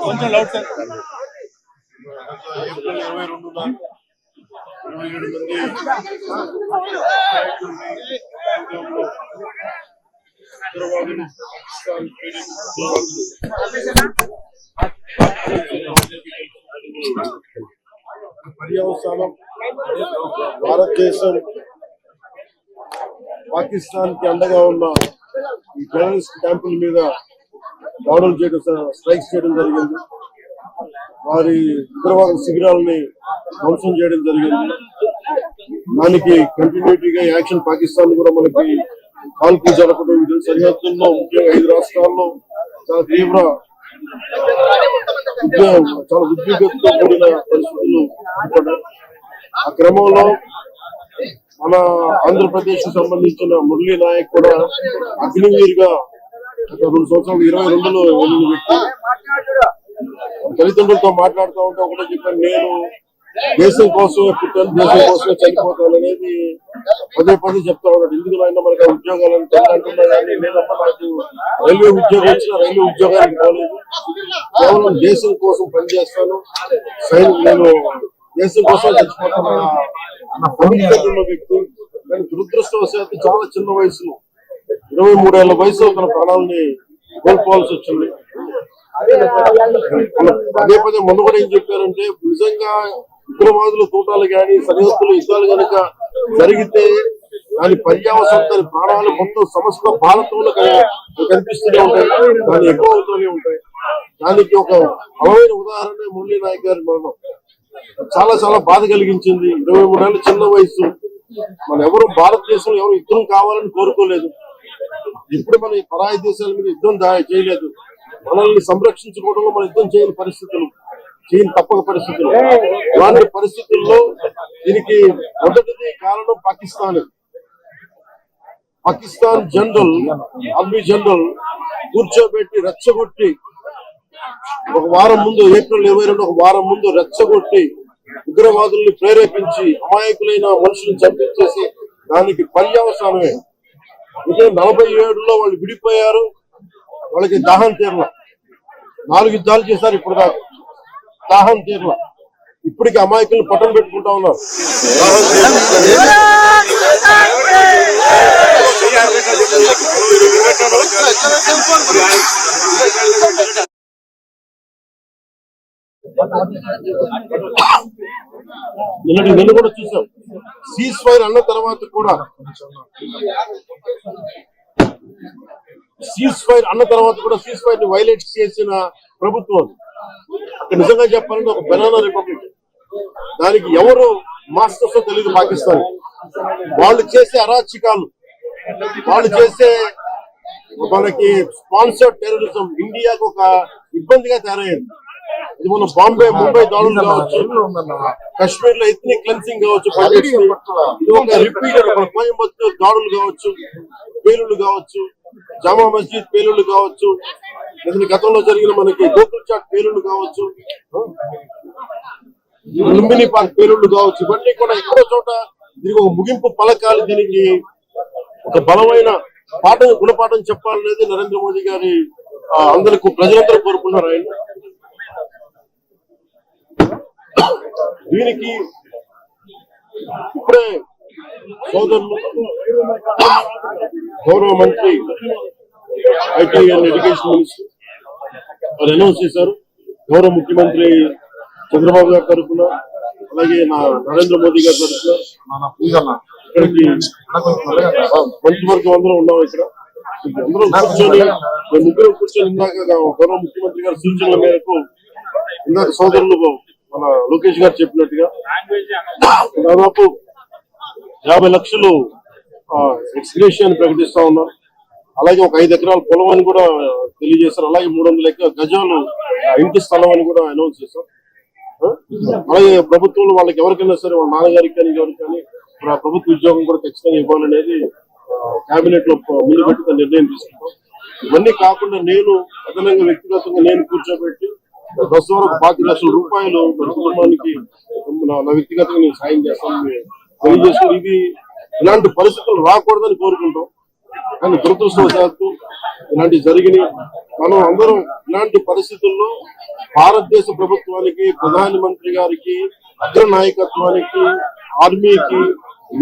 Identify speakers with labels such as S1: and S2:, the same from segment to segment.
S1: కొంచెం loud sir.
S2: April 22న 27 మంది పర్యవసానం భారతదేశం పాకిస్తాన్ కి అండగా ఉన్న ఈ టెర్రరిస్ట్ క్యాంపుల మీద దాడులు చేయడం, స్ట్రైక్స్ చేయడం జరిగింది. వారి ఉగ్రవాద శిబిరాలని ధ్వంసం చేయడం జరిగింది. దానికి కంటిన్యూటీగా యాక్షన్ పాకిస్తాన్ కూడా మనకి కాల్పులు జరపడం, సరిహద్దుల్లో ముఖ్యంగా 5 రాష్ట్రాల్లో చాలా తీవ్ర చాలా ఉద్విగ్నతతో కూడిన పరిస్థితులు ఏర్పడ్డాయి. ఆ క్రమంలో మన ఆంధ్రప్రదేశ్ కు సంబంధించిన మురళీ నాయక్ కూడా అగ్నివీరుగా 2 సంవత్సరాలు 22లో వెళ్ళిన వ్యక్తి. తల్లిదండ్రులతో మాట్లాడుతూ ఉంటే ఒకటే చెప్పాను, నేను దేశం కోసమే పుట్టాను, దేశం కోసమే చనిపోతాను అనేది పదే చెప్తా ఉన్నాడు. ఎందుకు అయినా మనకి ఉద్యోగాలు అంటున్నా కానీ నేనమ్మా నాకు రైల్వే ఉద్యోగం వచ్చినా రైల్వే ఉద్యోగానికి పోలేదు, కేవలం దేశం కోసం పనిచేస్తాను, నేను దేశం కోసం చచ్చిపోతాను అన్న పవిత్రమైన వ్యక్తి. కానీ దురదృష్టవశాత్తు చాలా చిన్న వయసులో 23 ఏళ్ల వయసులో తన ప్రాణాలని కోల్పోవాల్సి వచ్చింది. పదే మొన్న కూడా ఏం చెప్పారంటే, నిజంగా ఉగ్రవాదుల తూటాలు గాని సరిహద్దులు యుద్ధాలు కనుక జరిగితే దాని పర్యావసనం, దాని ప్రాణాలు మొత్తం సమస్త భారతంలో కనిపిస్తూనే ఉంటాయి, దాన్ని ఎక్కువ అవుతూనే ఉంటాయి. దానికి ఒక బలమైన ఉదాహరణ మురళీ నాయక్ గారి మరణం. చాలా బాధ కలిగించింది. 23 ఏళ్ళ చిన్న వయసు. మన ఎవరు భారతదేశంలో ఎవరు యుద్ధం కావాలని కోరుకోలేదు. ఇప్పుడు మన పరాయి దేశాల మీద యుద్ధం చేయలేదు. మనల్ని సంరక్షించుకోవడంలో మన యుద్ధం చేయని పరిస్థితులు, తప్పక పరిస్థితులు. అలాంటి పరిస్థితుల్లో దీనికి మొదటిది కారణం పాకిస్తాన్ జనరల్, ఆర్మీ జనరల్ కూర్చోబెట్టి రెచ్చగొట్టి ఒక వారం ముందు, ఏప్రిల్ 22 ఒక వారం ముందు రెచ్చగొట్టి ఉగ్రవాదుల్ని ప్రేరేపించి అమాయకులైన మనుషులను చంపించేసి దానికి పర్యవసానమే. ఇదే 47లో వాళ్ళు విడిపోయారు, వాళ్ళకి దాహం తీరల. 4 యుద్ధాలు చేశారు ఇప్పుడు దాకా, దాహం తీరల. ఇప్పటికి అమాయకులను పట్టం పెట్టుకుంటా ఉన్నారు. నిన్న కూడా చూసాం, సీజ్ ఫైర్ అన్న తర్వాత కూడా సీజ్ ఫైర్ ని వైలేట్ చేసిన ప్రభుత్వం. అక్కడ నిజంగా చెప్పాలంటే ఒక బనానా రిపబ్లిక్. దానికి ఎవరు మాస్టర్స్ తెలియదు పాకిస్తాన్. వాళ్ళు చేసే అరాచకాలు, వాళ్ళు చేసే మనకి స్పాన్సర్డ్ టెర్రరిజం ఇండియాకు ఒక ఇబ్బందిగా తయారయ్యింది. ఇది మన ముంబై దాడులు కావచ్చు, కశ్మీర్ లో ఎథ్నిక్ క్లెన్సింగ్ కావచ్చు, ఇది ఒక రిపీటెడ్ కోయంబత్తూర్ దాడులు కావచ్చు, పేలుళ్లు కావచ్చు, జామా మస్జిద్ పేలుళ్లు కావచ్చు, లేదా గతంలో జరిగిన మనకి గోకుల్ చాట్ పేలుళ్లు కావచ్చు, లుంబిని పార్క్ పేలుళ్లు కావచ్చు, ఇవన్నీ కూడా ఎక్కడో చోట దీనికి ఒక ముగింపు పలకాలి. దీనికి ఒక బలమైన గుణపాఠం చెప్పాలనేది నరేంద్ర మోదీ గారి అందరికీ ప్రజలందరూ కోరుకున్నారు. ఆయన దీనికి ఇప్పుడే సోదరులు గౌరవ మంత్రి ఐటీ అండ్ ఎడ్యుకేషన్ మినిస్టర్ వారు అనౌన్స్ చేశారు. గౌరవ ముఖ్యమంత్రి చంద్రబాబు గారి తరఫున, అలాగే నరేంద్ర మోదీ గారి తరఫున ఇక్కడికి మంత్రివర్గం అందరూ ఉన్నాం. ఇక్కడ అందరూ కూర్చొని ఇందాక గౌరవ ముఖ్యమంత్రి గారి సూచనల మేరకు ఇందాక సోదరులు మన లోకేష్ గారు చెప్పినట్టుగా దాదాపు 50 లక్షలు ఎక్స్గ్రేషన్ ప్రకటిస్తా ఉన్నారు. అలాగే ఒక 5 ఎకరాల పొలం అని కూడా తెలియజేశారు. అలాగే 300 గజాలు ఇంటి స్థలం అని కూడా అనౌన్స్ చేశారు. అలాగే ప్రభుత్వంలో వాళ్ళకి ఎవరికైనా సరే, వాళ్ళ నాన్నగారికి కానీ ఎవరికి కానీ ప్రభుత్వ ఉద్యోగం కూడా ఖచ్చితంగా ఇవ్వాలనేది కేబినెట్ లో ముందు పెట్టి నిర్ణయం తీసుకుంటాం. ఇవన్నీ కాకుండా నేను అదనంగా వ్యక్తిగతంగా నేను కూర్చోబెట్టి బస్సు వరకు 25 లక్షల రూపాయలు మన కుటుంబానికి నా వ్యక్తిగతంగా నేను సాయం చేస్తానని తెలియజేసుకుని, ఇది ఇలాంటి పరిస్థితులు రాకూడదని కోరుకుంటాం. కానీ దురదృష్టవశాత్తు ఇలాంటివి జరిగినాయి. మనం అందరం ఇలాంటి పరిస్థితుల్లో భారతదేశ ప్రభుత్వానికి, ప్రధానమంత్రి గారికి, అగ్ర నాయకత్వానికి, ఆర్మీకి,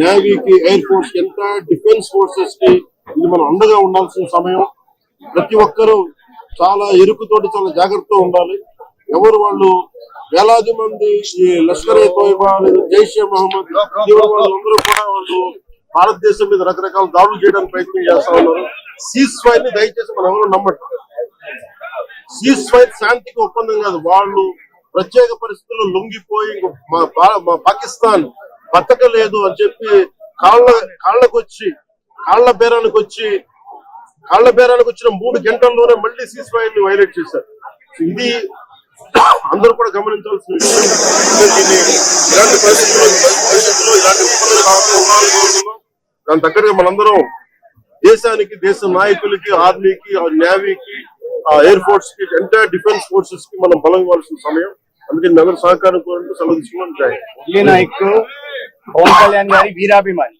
S2: నేవీకి, ఎయిర్ ఫోర్స్ ఎంత డిఫెన్స్ ఫోర్సెస్ కి ఇది మనం అండగా ఉండాల్సిన సమయం. ప్రతి ఒక్కరూ చాలా ఎరుకుతోటి చాలా జాగ్రత్తగా ఉండాలి. ఎవరు వాళ్ళు వేలాది మంది ఈ లష్కర్ ఏ తోయిబా లేదా జైషే మహమ్మద్ తీవ్రవాదులందరూ కూడా వాళ్ళు భారతదేశం మీద రకరకాల దాడులు చేయడానికి ప్రయత్నం చేస్తా ఉన్నారు. సీజ్ ఫైర్ ని దయచేసి మనం ఎవరు నమ్మటం. సీజ్ ఫైర్ శాంతికి ఒప్పందం కాదు. వాళ్ళు ప్రత్యేక పరిస్థితుల్లో లొంగిపోయి మా పాకిస్తాన్ బతకలేదు అని చెప్పి కాళ్ల బేరానికి వచ్చిన 3 గంటల్లోనే మళ్ళీ సీజ్ ఫైర్ ని వైలేట్ చేశారు. ఇది అందరూ కూడా గమనించాల్సిన విషయం. ఇలాంటి పరిస్థితుల్లో ఇలాంటి ఒప్పందాలు కావాలని దాని తగ్గట్టుగా మనందరం దేశానికి, దేశ నాయకులకి, ఆర్మీకి, నేవీకి, ఎయిర్ ఫోర్స్ కి, ఎంటైర్ డిఫెన్స్ ఫోర్సెస్ కి మనం బలం ఇవ్వాల్సిన సమయం. అందుకని నగర సహకారం కోరంటూ సెలవు తీసుకున్నాం.
S1: ఢిల్లీ నాయకుడు పవన్ కళ్యాణ్ గారి వీరాభిమాని,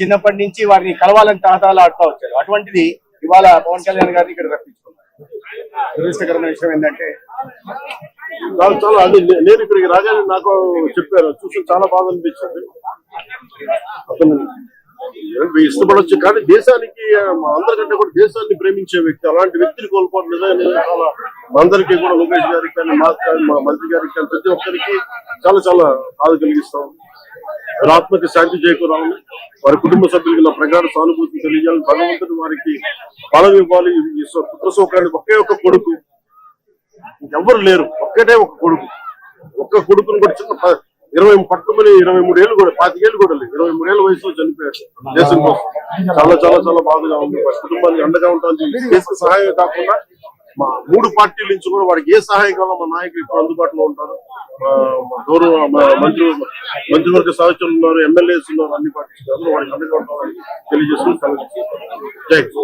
S1: చిన్నప్పటి నుంచి వారిని కలవాలని తాతాలు ఆడుతూ వచ్చారు. అటువంటిది ఇవాళ పవన్ కళ్యాణ్ గారిని ఇక్కడ రప్పించుకున్నారు. దురదృష్టకరమైన విషయం ఏంటంటే
S2: చాలా అది నేను ఇక్కడికి రాగానే నాకు చెప్పారు, చూసి చాలా బాధ అనిపించింది. అతను ఇష్టపడవచ్చు కానీ దేశానికి అందరికంటే కూడా దేశాన్ని ప్రేమించే వ్యక్తి. అలాంటి వ్యక్తిని కోల్పోవడం చాలా అందరికీ కూడా, లోకేష్ గారికి కానీ, మా మంత్రి గారికి కానీ, ప్రతి ఒక్కరికి చాలా చాలా బాధ కలిగిస్తాం. వారి ఆత్మకి శాంతి చేకూరాలని, వారి కుటుంబ సభ్యులకి నా ప్రగాఢ సానుభూతిని తెలియజేయాలని, భగవంతుడు వారికి బలం ఇవ్వాలి. పుత్ర శోకానికి ఒకే ఒక్క కొడుకు, ఎవరు లేరు, ఒక్కటే ఒక కొడుకు. ఒక్క కొడుకుని కూడా చిన్న 23 ఏళ్ళు కూడా, 25 ఏళ్ళు కూడా లేదు, 23 ఏళ్ళ వయసులో చనిపోయారు దేశం కోసం. చాలా చాలా చాలా బాధగా ఉంది. వారి కుటుంబానికి అండగా ఉంటాను. దేశ సహాయం కాకుండా మా 3 పార్టీల నుంచి కూడా వారికి ఏ సహాయం కావాలో మా నాయకులు ఇప్పుడు అందుబాటులో ఉంటారు. గౌరవ మంత్రివర్గ సహచరులు ఉన్నారు, ఎమ్మెల్యేస్ ఉన్నారు, అన్ని పార్టీలు వారికి అండగా ఉంటారని తెలియజేస్తూ జై.